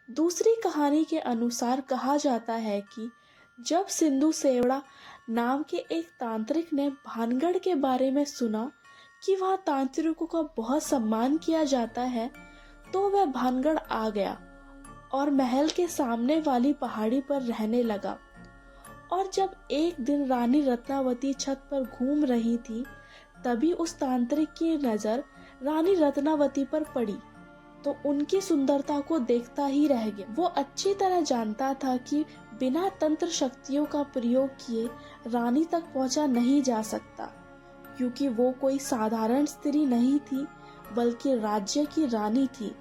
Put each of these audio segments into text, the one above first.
दूसरी कहानी के अनुसार कहा जाता है कि जब सिंधु सेवड़ा नाम के एक तांत्रिक ने भानगढ़ के बारे में सुना कि वहाँ तांत्रिकों का बहुत सम्मान किया जाता है, तो वह भानगढ़ आ गया और महल के सामने वाली पहाड़ी पर रहने लगा। और जब एक दिन रानी रत्नावती छत पर घूम रही थी, तभी उस तांत्रिक की नजर रानी रत्नावती पर पड़ी तो उनकी सुंदरता को देखता ही रह गया। वो अच्छी तरह जानता था कि बिना तंत्र शक्तियों का प्रयोग किए रानी तक पहुंचा नहीं जा सकता, क्योंकि वो कोई साधारण स्त्री नहीं थी बल्कि राज्य की रानी थी।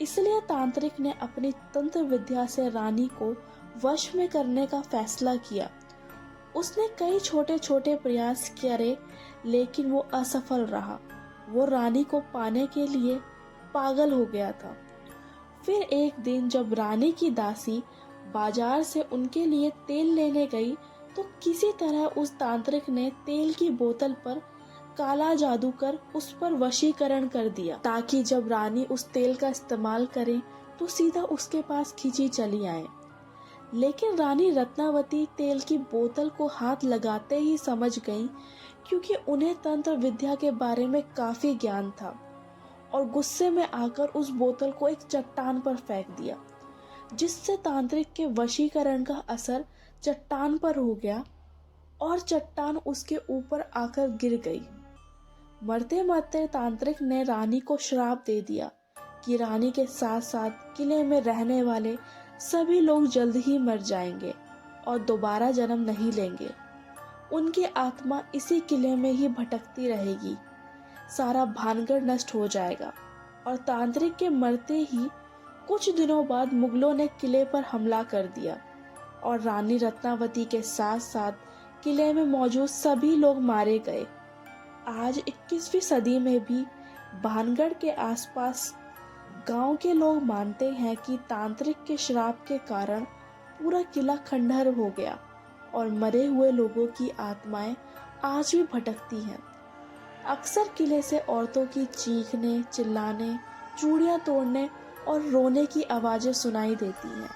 इसलिए तांत्रिक ने अपनी तंत्र विद्या से रानी को वश में करने का फैसला किया। उसने कई छोटे छोटे प्रयास करे, लेकिन वो असफल रहा। वो रानी को पाने के लिए पागल हो गया था। फिर एक दिन जब रानी की दासी बाजार से उनके लिए तेल लेने गई, तो किसी तरह उस तांत्रिक ने तेल की बोतल पर काला जादू कर उस पर वशीकरण कर दिया, ताकि जब रानी उस तेल का इस्तेमाल करे तो सीधा उसके पास खींची चली आए। लेकिन रानी रत्नावती तेल की बोतल को हाथ लगाते ही समझ गईं, क्योंकि उन्हें तंत्र विद्या के बारे में काफी ज्ञान था, और गुस्से में आकर उस बोतल को एक चट्टान पर फेंक दिया, जिससे तांत्रिक के वशीकरण का असर चट्टान पर हो गया और चट्टान उसके ऊपर आकर गिर गई। मरते मरते तांत्रिक ने रानी को श्राप दे दिया कि रानी के साथ साथ किले में रहने वाले सभी लोग जल्द ही मर जाएंगे और दोबारा जन्म नहीं लेंगे। उनकी आत्मा इसी किले में ही भटकती रहेगी। सारा भानगढ़ नष्ट हो जाएगा। और तांत्रिक के मरते ही कुछ दिनों बाद मुगलों ने किले पर हमला कर दिया और रानी रत्नावती के साथ साथ किले में मौजूद सभी लोग मारे गए। आज 21वीं सदी में भी भानगढ़ के आसपास गांव के लोग मानते हैं कि तांत्रिक के श्राप के कारण पूरा किला खंडहर हो गया और मरे हुए लोगों की आत्माएं आज भी भटकती हैं। अक्सर किले से औरतों की चीखने, चिल्लाने, चूड़ियां तोड़ने और रोने की आवाजें सुनाई देती हैं।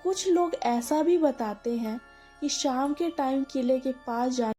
कुछ लोग ऐसा भी बताते हैं कि शाम के टाइम किले के पास जाने